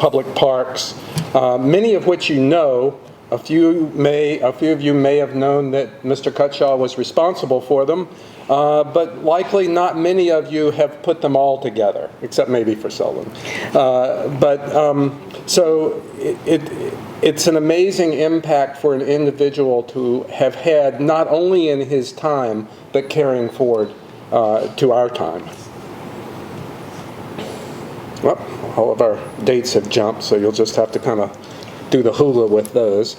public parks, many of which you know. A few of you may have known that Mr. Cutshaw was responsible for them, but likely not many of you have put them all together, except maybe for Selden. So it's an amazing impact for an individual to have had, not only in his time, but carrying forward to our time. Well, all of our dates have jumped, so you'll just have to kind of do the hula with those.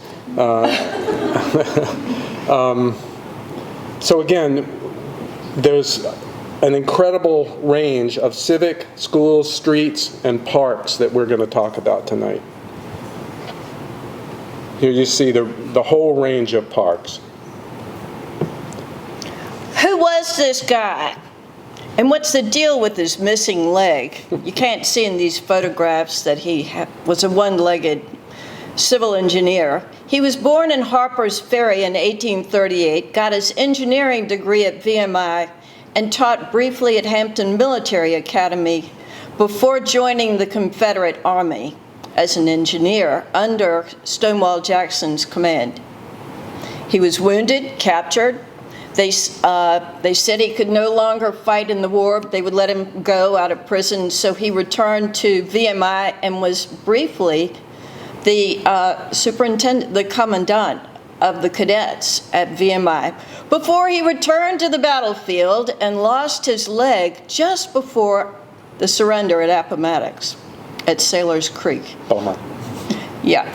So again, there's an incredible range of civic, schools, streets, and parks that we're going to talk about tonight. Here you see the whole range of parks. Who was this guy? And what's the deal with his missing leg? You can't see in these photographs that he was a one-legged civil engineer. He was born in Harper's Ferry in 1838, got his engineering degree at VMI, and taught briefly at Hampton Military Academy before joining the Confederate Army as an engineer under Stonewall Jackson's command. He was wounded, captured. They said he could no longer fight in the war. They would let him go out of prison, so he returned to VMI and was briefly the superintendent, the commandant of the cadets at VMI, before he returned to the battlefield and lost his leg just before the surrender at Appomattox, at Sailor's Creek. Bummer. Yeah.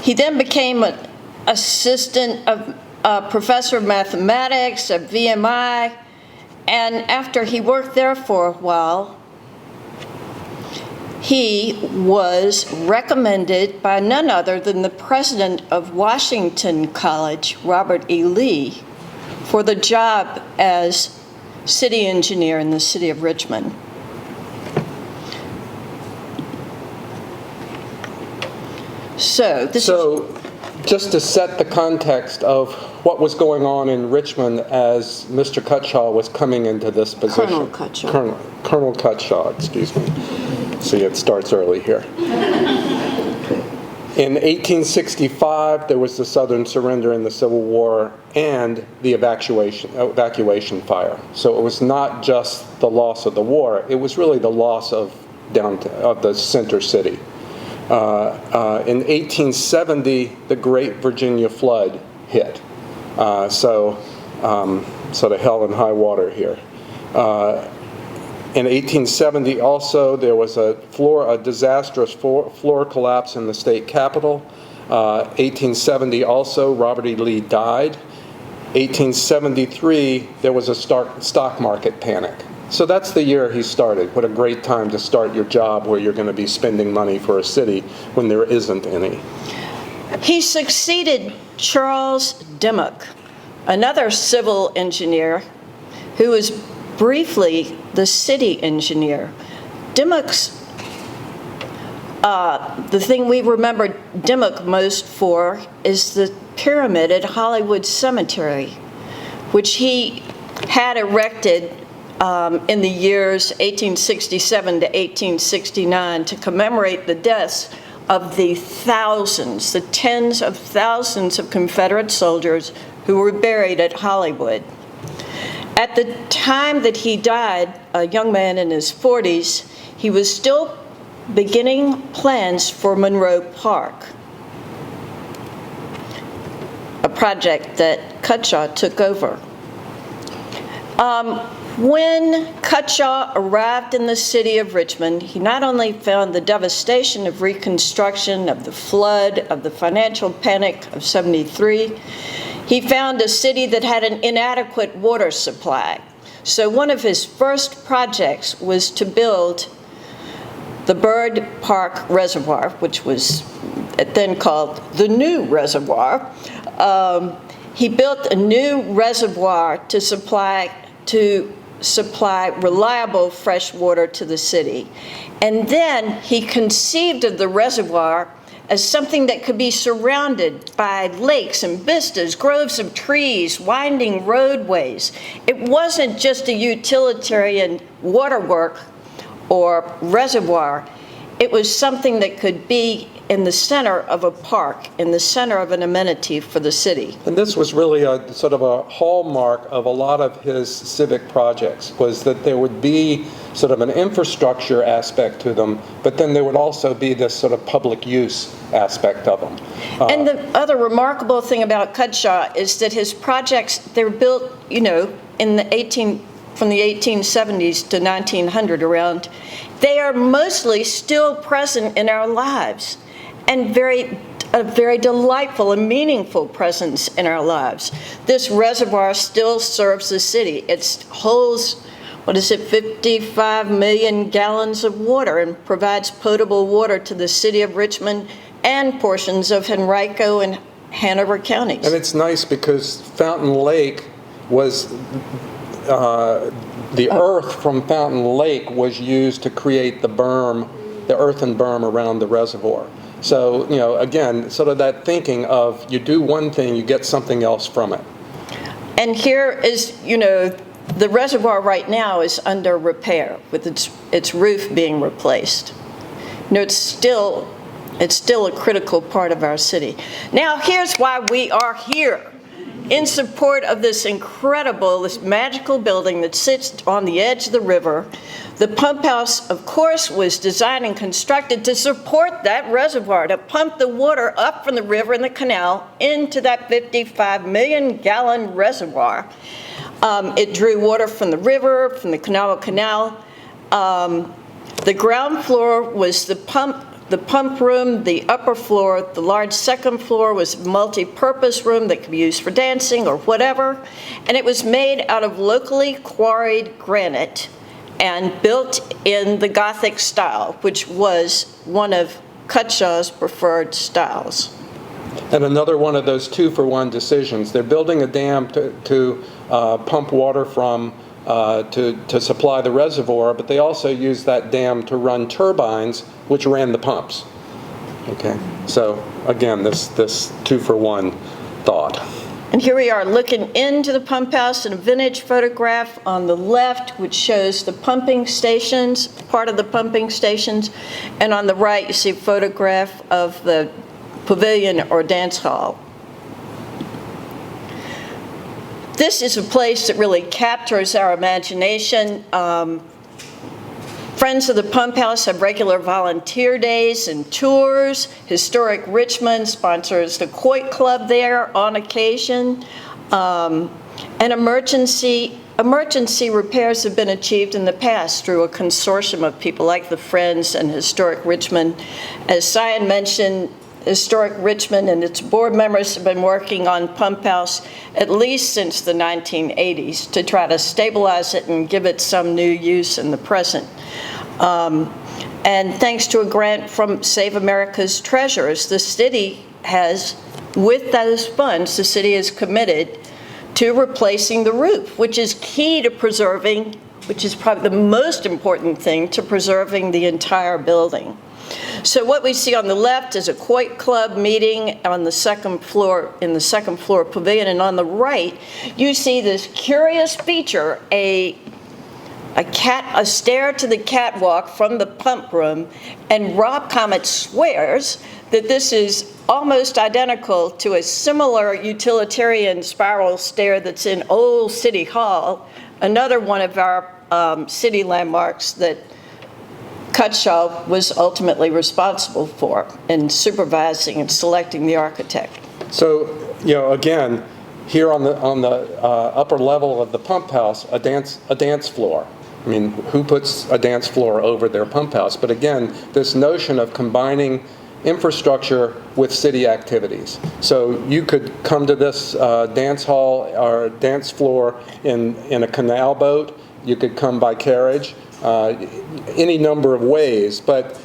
He then became an assistant professor of mathematics at VMI, and after he worked there for a while, he was recommended by none other than the president of Washington College, Robert E. Lee, for the job as city engineer in the city of Richmond. So just to set the context of what was going on in Richmond as Mr. Cutshaw was coming into this position. Colonel Cutshaw. Colonel Cutshaw, excuse me. See, it starts early here. In 1865, there was the Southern surrender in the Civil War and the evacuation fire. So it was not just the loss of the war, it was really the loss of the center city. In 1870, the Great Virginia Flood hit. So the hell and high water here. In 1870 also, there was a disastrous floor collapse in the state capitol. 1870 also, Robert E. Lee died. 1873, there was a stock market panic. So that's the year he started. What a great time to start your job where you're going to be spending money for a city when there isn't any. He succeeded Charles Dimmock, another civil engineer who was briefly the city engineer. Dimmock's, the thing we remember Dimmock most for is the pyramid at Hollywood Cemetery, which he had erected in the years 1867 to 1869 to commemorate the deaths of the thousands, the tens of thousands of Confederate soldiers who were buried at Hollywood. At the time that he died, a young man in his 40s, he was still beginning plans for Monroe Park, a project that Cutshaw took over. When Cutshaw arrived in the city of Richmond, he not only found the devastation of Reconstruction, of the flood, of the financial panic of '73, he found a city that had an inadequate water supply. So one of his first projects was to build the Bird Park Reservoir, which was then called the New Reservoir. He built a new reservoir to supply reliable fresh water to the city. And then he conceived of the reservoir as something that could be surrounded by lakes and vistas, groves of trees, winding roadways. It wasn't just a utilitarian waterwork or reservoir. It was something that could be in the center of a park, in the center of an amenity for the city. And this was really a sort of a hallmark of a lot of his civic projects, was that there would be sort of an infrastructure aspect to them, but then there would also be this sort of public use aspect of them. And the other remarkable thing about Cutshaw is that his projects, they're built, in from the 1870s to 1900 around. They are mostly still present in our lives, and a very delightful and meaningful presence in our lives. This reservoir still serves the city. It holds, 55 million gallons of water, and provides potable water to the city of Richmond and portions of Henrico and Hanover counties. And it's nice because Fountain Lake was, the earth from Fountain Lake was used to create the berm, the earthen berm around the reservoir. So, again, sort of that thinking of you do one thing, you get something else from it. And here is, the reservoir right now is under repair with its roof being replaced. It's still a critical part of our city. Now, here's why we are here. In support of this magical building that sits on the edge of the river. The pump house, of course, was designed and constructed to support that reservoir, to pump the water up from the river and the canal into that 55 million gallon reservoir. It drew water from the river, from the canal. The ground floor was the pump room. The upper floor, the large second floor, was a multi-purpose room that could be used for dancing or whatever. And it was made out of locally quarried granite and built in the Gothic style, which was one of Cutshaw's preferred styles. And another one of those two-for-one decisions. They're building a dam to pump water from to supply the reservoir, but they also used that dam to run turbines, which ran the pumps. Okay, so again, this two-for-one thought. And here we are looking into the pump house in a vintage photograph on the left, which shows the pumping stations, part of the pumping stations, and on the right you see a photograph of the pavilion or dance hall. This is a place that really captures our imagination. Friends of the Pump House have regular volunteer days and tours. Historic Richmond sponsors the Coit Club there on occasion. And emergency repairs have been achieved in the past through a consortium of people like the Friends and Historic Richmond. As Cyan mentioned, Historic Richmond and its board members have been working on Pump House at least since the 1980s to try to stabilize it and give it some new use in the present. And thanks to a grant from Save America's Treasures, the city has, with those funds, the city is committed to replacing the roof, which is key to preserving, which is probably the most important thing, to preserving the entire building. So what we see on the left is a Coit Club meeting on the second floor, in the second floor pavilion, and on the right, you see this curious feature, a stair to the catwalk from the pump room, and Rob Comet swears that this is almost identical to a similar utilitarian spiral stair that's in Old City Hall, another one of our city landmarks that Cutshaw was ultimately responsible for in supervising and selecting the architect. So, again, here on the upper level of the pump house, a dance floor. I mean, who puts a dance floor over their pump house? But again, this notion of combining infrastructure with city activities. So you could come to this dance hall or dance floor in a canal boat. You could come by carriage. Any number of ways, but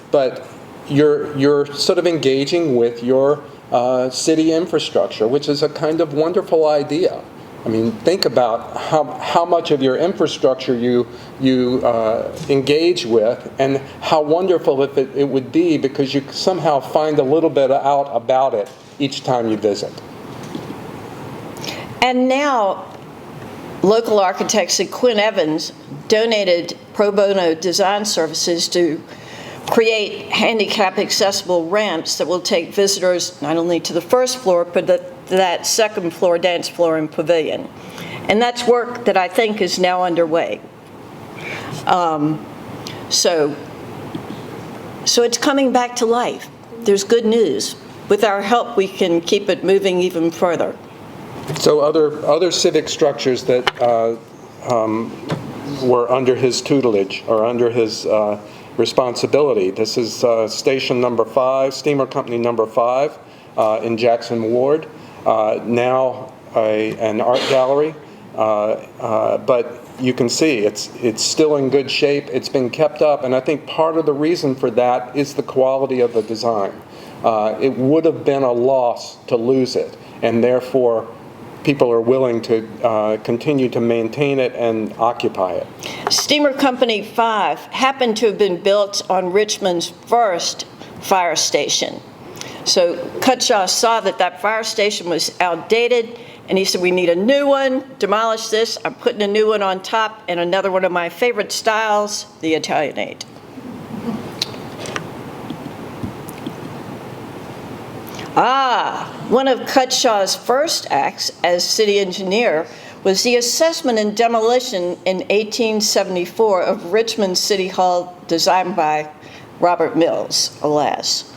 you're sort of engaging with your city infrastructure, which is a kind of wonderful idea. I mean, think about how much of your infrastructure you engage with, and how wonderful it would be because you somehow find a little bit out about it each time you visit. And now, local architects at Quinn Evans donated pro bono design services to create handicap-accessible ramps that will take visitors not only to the first floor, but that second floor, dance floor and pavilion. And that's work that I think is now underway. So it's coming back to life. There's good news. With our help, we can keep it moving even further. So other civic structures that were under his tutelage or under his responsibility. This is station number 5, steamer company number 5 in Jackson Ward. Now an art gallery, but you can see it's still in good shape. It's been kept up, and I think part of the reason for that is the quality of the design. It would have been a loss to lose it, and therefore people are willing to continue to maintain it and occupy it. Steamer Company 5 happened to have been built on Richmond's first fire station. So Cutshaw saw that fire station was outdated, and he said, we need a new one, demolish this, I'm putting a new one on top, and another one of my favorite styles, the Italianate. One of Cutshaw's first acts as city engineer was the assessment and demolition in 1874 of Richmond City Hall, designed by Robert Mills, alas.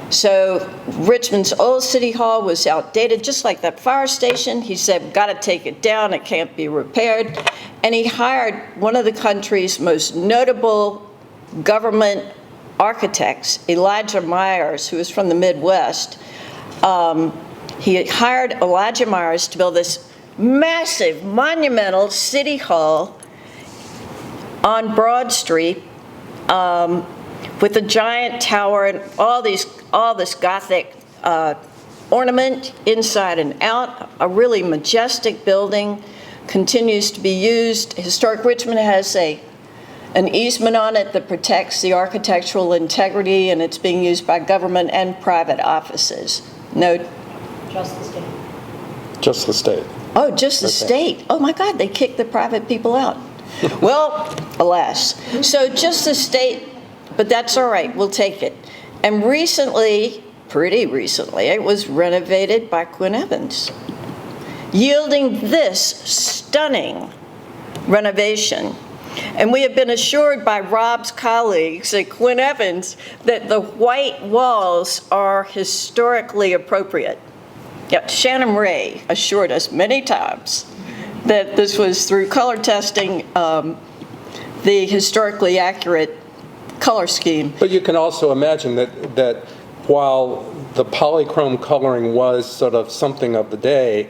So Richmond's old city hall was outdated, just like that fire station. He said, got to take it down, it can't be repaired. And he hired one of the country's most notable government architects, Elijah Myers, who is from the Midwest. He hired Elijah Myers to build this massive, monumental city hall on Broad Street with a giant tower and all this Gothic ornament inside and out. A really majestic building, continues to be used. Historic Richmond has an easement on it that protects the architectural integrity, and it's being used by government and private offices. No? Just the state. Just the state. Oh, just the state. Oh my God, they kicked the private people out. Well, alas. So just the state, but that's all right, we'll take it. And recently, pretty recently, it was renovated by Quinn Evans, yielding this stunning renovation. And we have been assured by Rob's colleagues at Quinn Evans that the white walls are historically appropriate. Yet Shannon Ray assured us many times that this was through color testing, the historically accurate color scheme. But you can also imagine that while the polychrome coloring was sort of something of the day,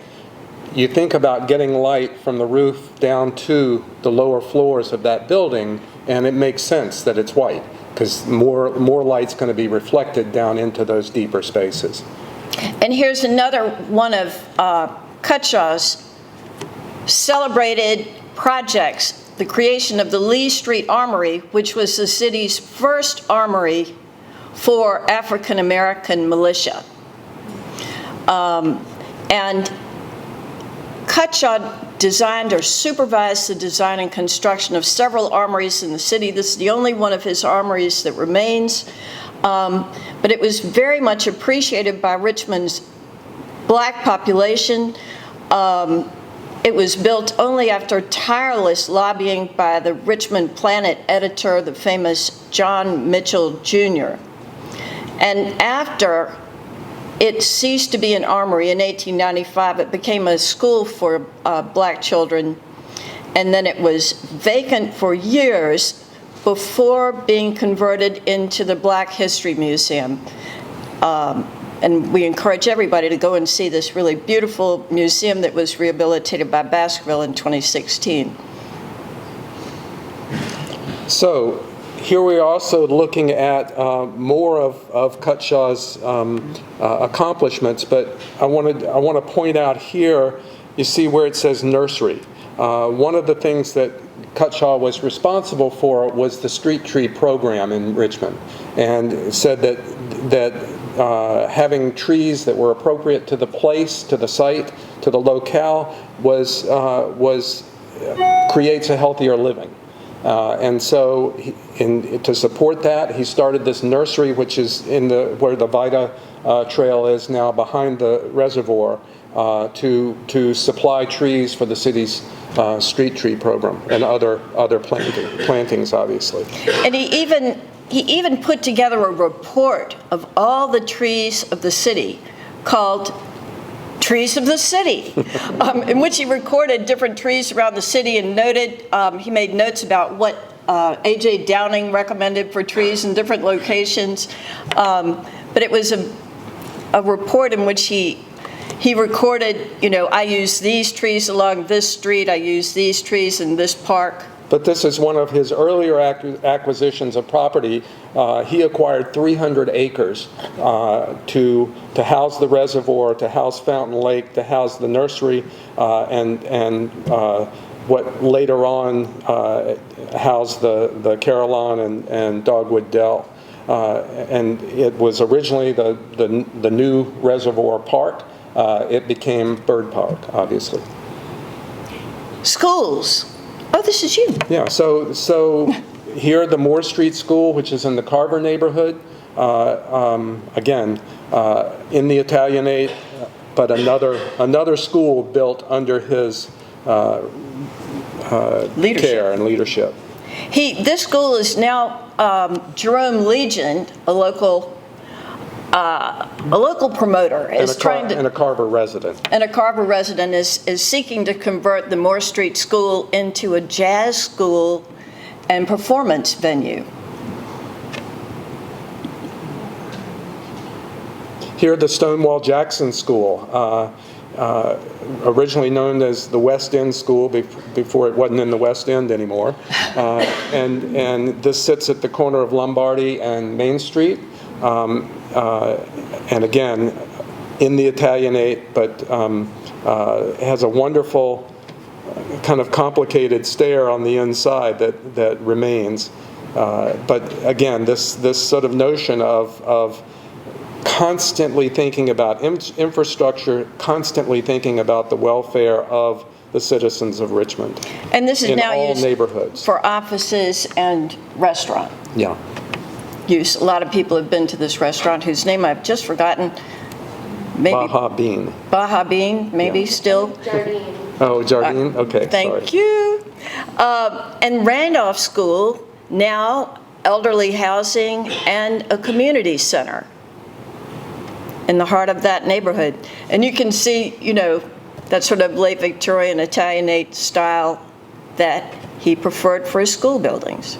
you think about getting light from the roof down to the lower floors of that building, and it makes sense that it's white, because more light's going to be reflected down into those deeper spaces. And here's another one of Cutshaw's celebrated projects, the creation of the Lee Street Armory, which was the city's first armory for African American militia. And Cutshaw designed or supervised the design and construction of several armories in the city. This is the only one of his armories that remains. But it was very much appreciated by Richmond's black population. It was built only after tireless lobbying by the Richmond Planet editor, the famous John Mitchell Jr. And after it ceased to be an armory in 1895, it became a school for black children, and then it was vacant for years before being converted into the Black History Museum. And we encourage everybody to go and see this really beautiful museum that was rehabilitated by Baskerville in 2016. So here we are also looking at more of Cutshaw's accomplishments, but I want to point out here, you see where it says nursery. One of the things that Cutshaw was responsible for was the street tree program in Richmond, and said that having trees that were appropriate to the place, to the site, to the locale, creates a healthier living. And so to support that, he started this nursery, which is where the Vita Trail is now, behind the reservoir, to supply trees for the city's street tree program and other plantings, obviously. And he even put together a report of all the trees of the city called Trees of the City, in which he recorded different trees around the city and noted, he made notes about what A.J. Downing recommended for trees in different locations. But it was a report in which he recorded, I use these trees along this street, I use these trees in this park. But this is one of his earlier acquisitions of property. He acquired 300 acres to house the reservoir, to house Fountain Lake, to house the nursery, and what later on housed the Carillon and Dogwood Dell. And it was originally the new reservoir park. It became Bird Park, obviously. Schools. Oh, this is you. Yeah, so here, the Moore Street School, which is in the Carver neighborhood, again, in the Italianate, but another school built under his care and leadership. This school is now Jerome Legion, a local promoter, is trying to, and a Carver resident. And a Carver resident is seeking to convert the Moore Street School into a jazz school and performance venue. Here, the Stonewall Jackson School, originally known as the West End School before it wasn't in the West End anymore, and this sits at the corner of Lombardy and Main Street. And again, in the Italianate, but has a wonderful kind of complicated stair on the inside that remains. But again, this sort of notion of constantly thinking about infrastructure, constantly thinking about the welfare of the citizens of Richmond. And this is now all used neighborhoods for offices and restaurant. Yeah. Use. A lot of people have been to this restaurant whose name I've just forgotten. Maybe Baja Bean. Baja Bean, maybe still. Jardine. Oh, Jardine? Okay, Thank you. And Randolph School, now elderly housing and a community center in the heart of that neighborhood. And you can see, that sort of late Victorian Italianate style that he preferred for his school buildings.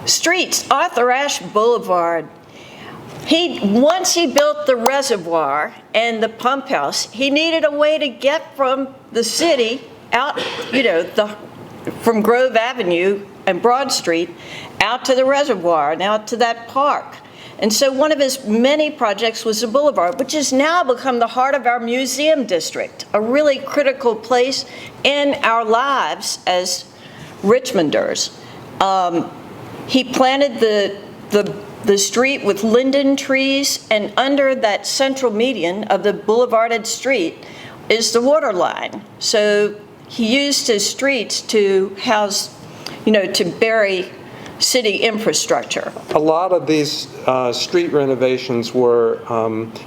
Streets, Arthur Ashe Boulevard. Once he built the reservoir and the pump house, he needed a way to get from the city out, from Grove Avenue and Broad Street out to the reservoir and out to that park. And so one of his many projects was the boulevard, which has now become the heart of our museum district, a really critical place in our lives as Richmonders. He planted the street with linden trees, and under that central median of the boulevarded street is the water line. So he used his streets to house, to bury city infrastructure. A lot of these street renovations were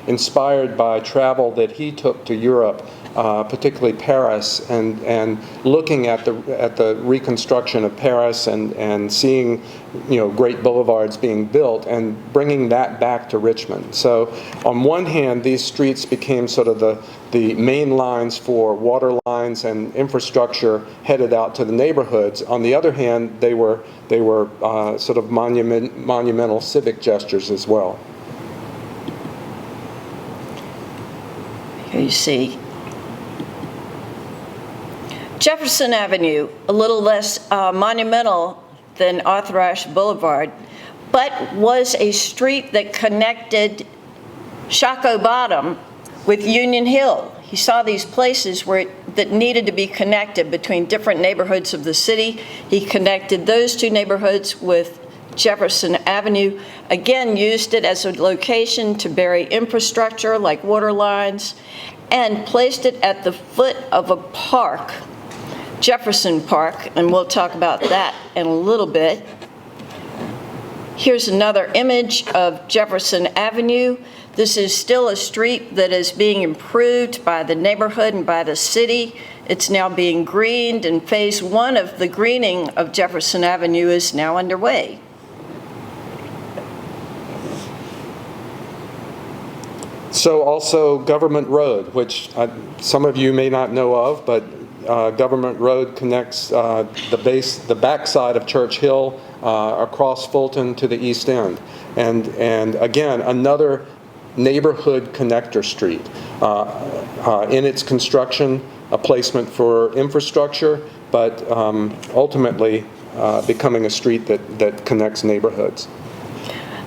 inspired by travel that he took to Europe, particularly Paris, and looking at the reconstruction of Paris and seeing great boulevards being built and bringing that back to Richmond. So on one hand, these streets became sort of the main lines for water lines and infrastructure headed out to the neighborhoods. On the other hand, they were sort of monumental civic gestures as well. Here you see Jefferson Avenue, a little less monumental than Arthur Ashe Boulevard, but was a street that connected Shockoe Bottom with Union Hill. He saw these places that needed to be connected between different neighborhoods of the city. He connected those two neighborhoods with Jefferson Avenue, again used it as a location to bury infrastructure like water lines, and placed it at the foot of a park, Jefferson Park, and we'll talk about that in a little bit. Here's another image of Jefferson Avenue. This is still a street that is being improved by the neighborhood and by the city. It's now being greened, and phase 1 of the greening of Jefferson Avenue is now underway. So also Government Road, which some of you may not know of, but Government Road connects the backside of Church Hill across Fulton to the east end. And again, another neighborhood connector street. In its construction, a placement for infrastructure, but ultimately becoming a street that connects neighborhoods.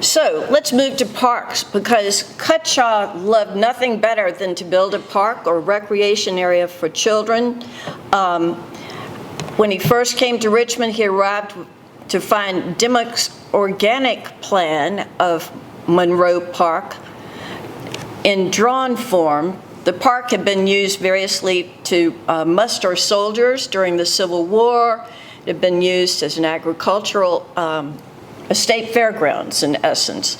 So let's move to parks, because Cutshaw loved nothing better than to build a park or recreation area for children. When he first came to Richmond, he arrived to find Dimmock's organic plan of Monroe Park in drawn form. The park had been used variously to muster soldiers during the Civil War. It had been used as an agricultural a state fairgrounds, in essence.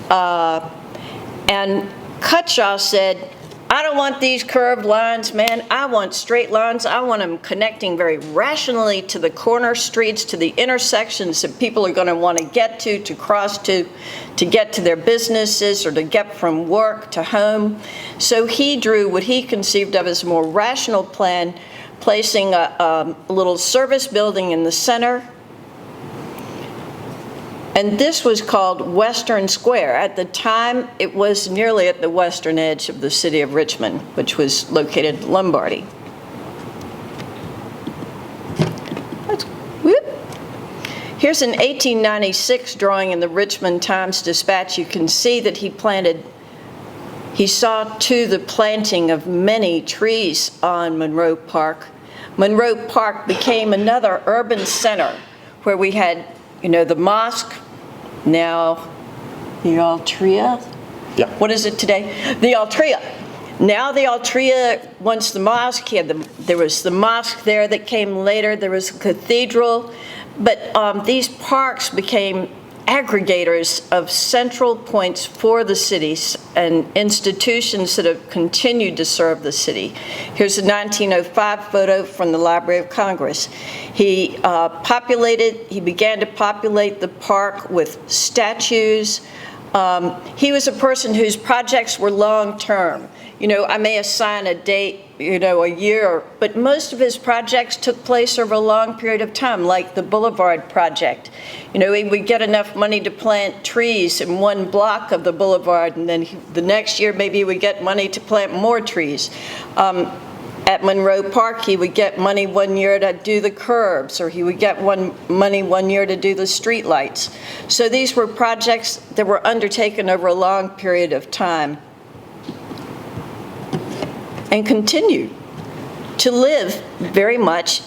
And Cutshaw said, I don't want these curved lines, man. I want straight lines. I want them connecting very rationally to the corner streets, to the intersections that people are going to want to get to cross to get to their businesses or to get from work to home. So he drew what he conceived of as a more rational plan, placing a little service building in the center. And this was called Western Square. At the time, it was nearly at the western edge of the city of Richmond, which was located in Lombardy. Here's an 1896 drawing in the Richmond Times-Dispatch. You can see that he saw to the planting of many trees on Monroe Park. Monroe Park became another urban center where we had, the mosque, now the Altria. Yeah. What is it today? The Altria. Now the Altria, once the mosque, there was the mosque there that came later. There was a cathedral. But these parks became aggregators of central points for the cities and institutions that have continued to serve the city. Here's a 1905 photo from the Library of Congress. He began to populate the park with statues. He was a person whose projects were long-term. I may assign a date, a year, but most of his projects took place over a long period of time, like the Boulevard project. He would get enough money to plant trees in one block of the boulevard, and then the next year maybe he would get money to plant more trees. At Monroe Park, he would get money one year to do the curbs, or he would get money one year to do the street lights. So these were projects that were undertaken over a long period of time and continue to live very much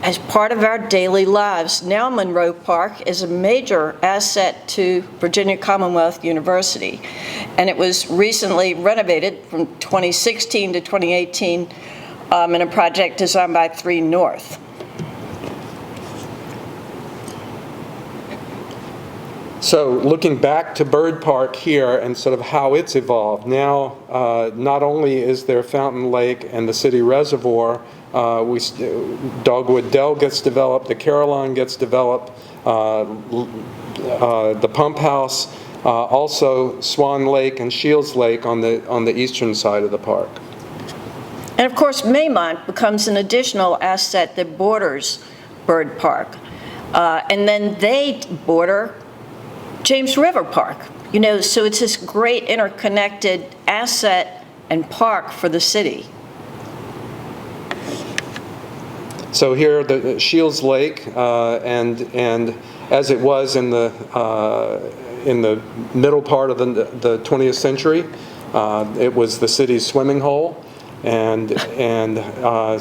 as part of our daily lives. Now Monroe Park is a major asset to Virginia Commonwealth University, and it was recently renovated from 2016 to 2018 in a project designed by 3 North. So looking back to Bird Park here and sort of how it's evolved, now not only is there Fountain Lake and the city reservoir, Dogwood Dell gets developed, the Caroline gets developed, the pump house, also Swan Lake and Shields Lake on the eastern side of the park. And of course, Maymont becomes an additional asset that borders Bird Park. And then they border James River Park. So it's this great interconnected asset and park for the city. So here, the Shields Lake, and as it was in the middle part of the 20th century, it was the city's swimming hole, and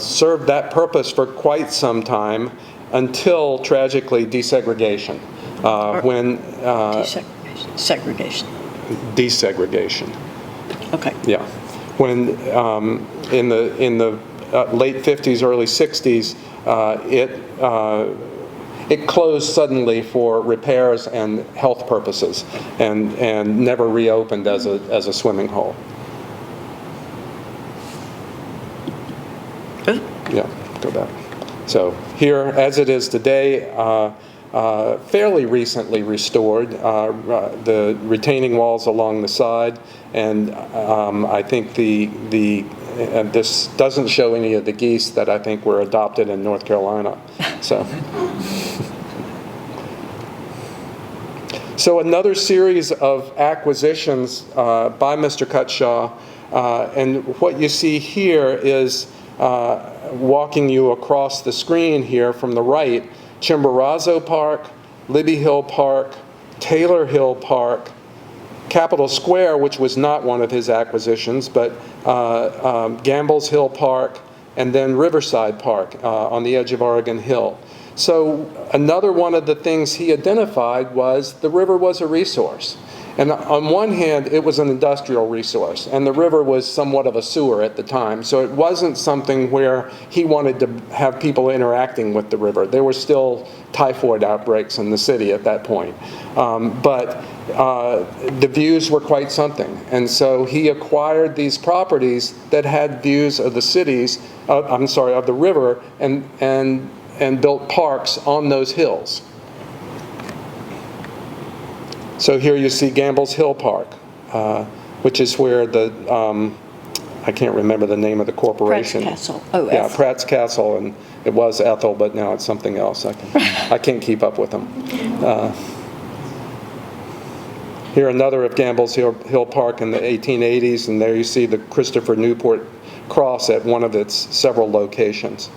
served that purpose for quite some time until tragically desegregation. Segregation. Desegregation. Okay. Yeah. when in the late 50s, early 60s, it closed suddenly for repairs and health purposes, and never reopened as a swimming hole. Yeah, go back. So here, as it is today, fairly recently restored, the retaining walls along the side, and I think this doesn't show any of the geese that I think were adopted in North Carolina. So another series of acquisitions by Mr. Cutshaw, and what you see here is walking you across the screen here from the right, Chimborazo Park, Libby Hill Park, Taylor Hill Park, Capitol Square, which was not one of his acquisitions, but Gamble's Hill Park, and then Riverside Park on the edge of Oregon Hill. So another one of the things he identified was the river was a resource. And on one hand, it was an industrial resource, and the river was somewhat of a sewer at the time. So it wasn't something where he wanted to have people interacting with the river. There were still typhoid outbreaks in the city at that point. But the views were quite something. And so he acquired these properties that had views of the cities, of the river, and built parks on those hills. So here you see Gamble's Hill Park, which is where the, I can't remember the name of the corporation. Pratt's Castle. Oh, yeah, Pratt's Castle, and it was Ethel, but now it's something else. I can't keep up with them. Here another of Gamble's Hill Park in the 1880s, and there you see the Christopher Newport Cross at one of its several locations.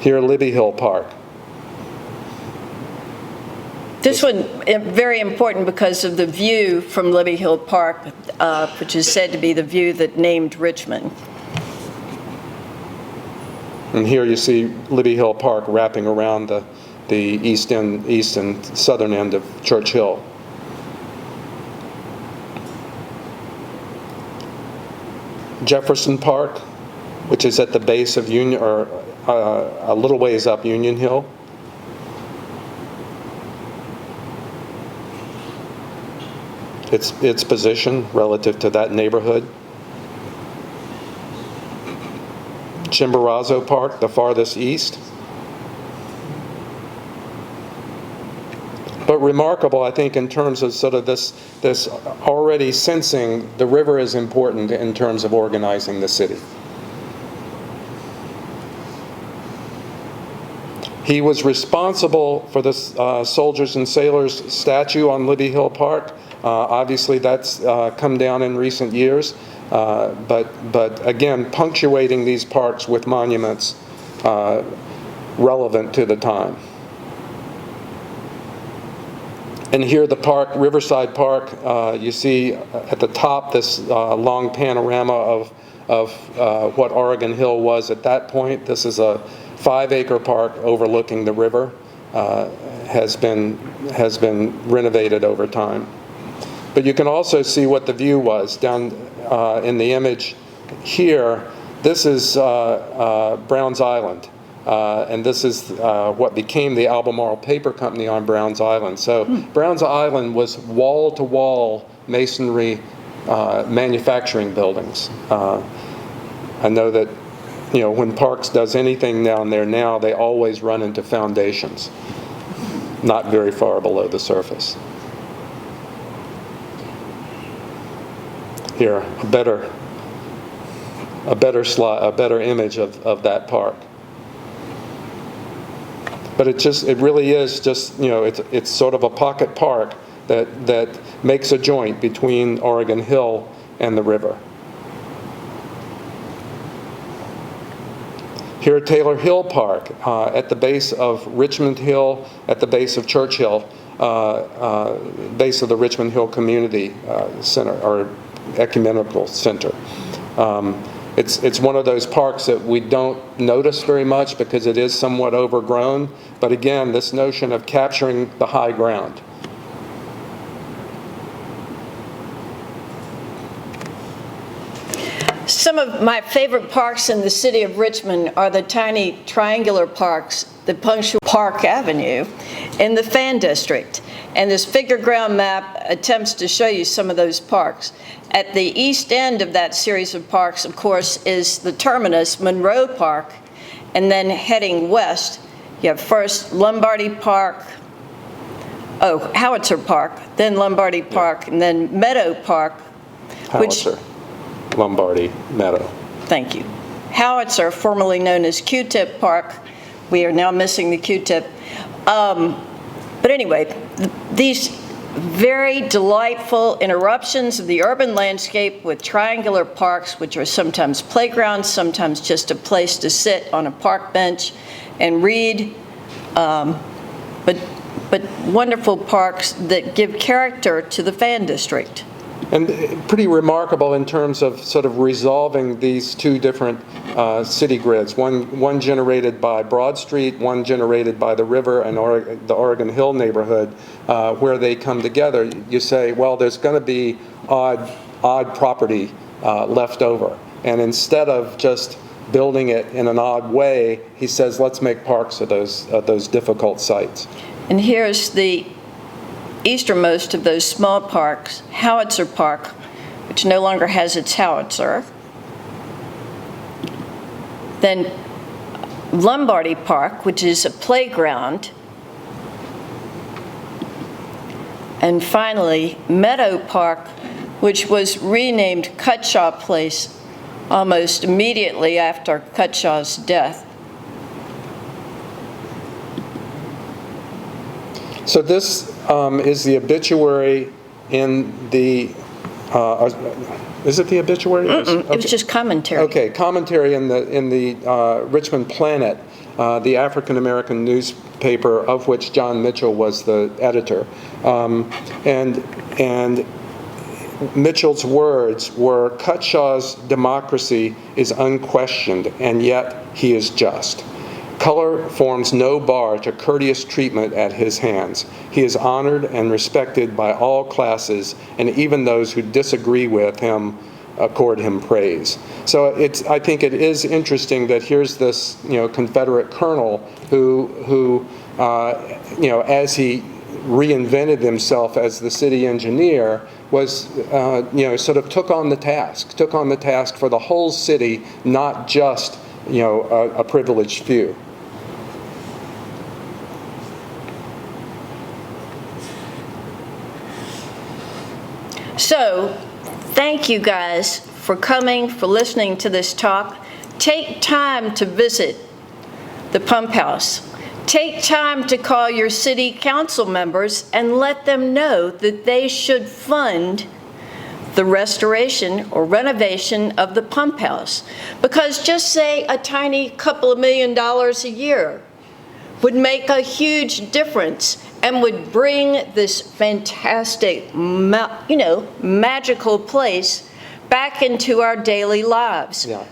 Here Libby Hill Park. This one very important because of the view from Libby Hill Park, which is said to be the view that named Richmond. And here you see Libby Hill Park wrapping around the east and southern end of Church Hill. Jefferson Park, which is at the base of Union, or a little ways up Union Hill. Its position relative to that neighborhood. Chimborazo Park, the farthest east. But remarkable, I think, in terms of sort of this already sensing the river is important in terms of organizing the city. He was responsible for the Soldiers and Sailors statue on Libby Hill Park. Obviously, that's come down in recent years, but again, punctuating these parks with monuments relevant to the time. And here the park, Riverside Park, you see at the top this long panorama of what Oregon Hill was at that point. This is a 5-acre park overlooking the river, has been renovated over time. But you can also see what the view was down in the image here. This is Browns Island, and this is what became the Albemarle Paper Company on Browns Island. So Browns Island was wall-to-wall masonry manufacturing buildings. I know that when Parks does anything down there now, they always run into foundations, not very far below the surface. Here, a better image of that park. But it really is just, it's sort of a pocket park that makes a joint between Oregon Hill and the river. Here at Taylor Hill Park, at the base of Richmond Hill, at the base of Church Hill, base of the Richmond Hill Community Center, or Ecumenical Center. It's one of those parks that we don't notice very much because it is somewhat overgrown, but again, this notion of capturing the high ground. of my favorite parks in the city of Richmond are the tiny triangular parks that punctuate Park Avenue in the Fan District. And this figure ground map attempts to show you some of those parks. At the east end of that series of parks, of course, is the terminus, Monroe Park, and then heading west, you have first Lombardy Park, Howitzer Park, then Lombardy Park, and then Meadow Park. Howitzer, Lombardy, Meadow. Thank you. Howitzer, formerly known as Q-Tip Park. We are now missing the Q-Tip. But anyway, these very delightful interruptions of the urban landscape with triangular parks, which are sometimes playgrounds, sometimes just a place to sit on a park bench and read, but wonderful parks that give character to the Fan District. And pretty remarkable in terms of sort of resolving these two different city grids, one generated by Broad Street, one generated by the river and the Oregon Hill neighborhood, where they come together. You say, well, there's going to be odd property left over. And instead of just building it in an odd way, he says, let's make parks of those difficult sites. And here's the easternmost of those small parks, Howitzer Park, which no longer has its howitzer. Then Lombardy Park, which is a playground. And finally, Meadow Park, which was renamed Cutshaw Place almost immediately after Cutshaw's death. So this is the obituary in the, is it the obituary? Okay. It was just commentary. Okay, commentary in the Richmond Planet, the African-American newspaper of which John Mitchell was the editor. And Mitchell's words were, Cutshaw's democracy is unquestioned, and yet he is just. Color forms no bar to courteous treatment at his hands. He is honored and respected by all classes, and even those who disagree with him accord him praise. So I think it is interesting that here's this, Confederate colonel who as he reinvented himself as the city engineer, was, sort of took on the task for the whole city, not just, a privileged few. So, thank you guys for coming, for listening to this talk. Take time to visit the pump house. Take time to call your city council members and let them know that they should fund the restoration or renovation of the pump house. Because just say a tiny couple of $1 million a year would make a huge difference and would bring this fantastic, magical place back into our daily lives. Yeah.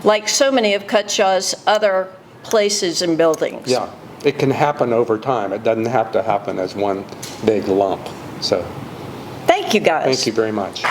Like so many of Cutshaw's other places and buildings. Yeah, it can happen over time. It doesn't have to happen as one big lump. So, thank you guys. thank you very much.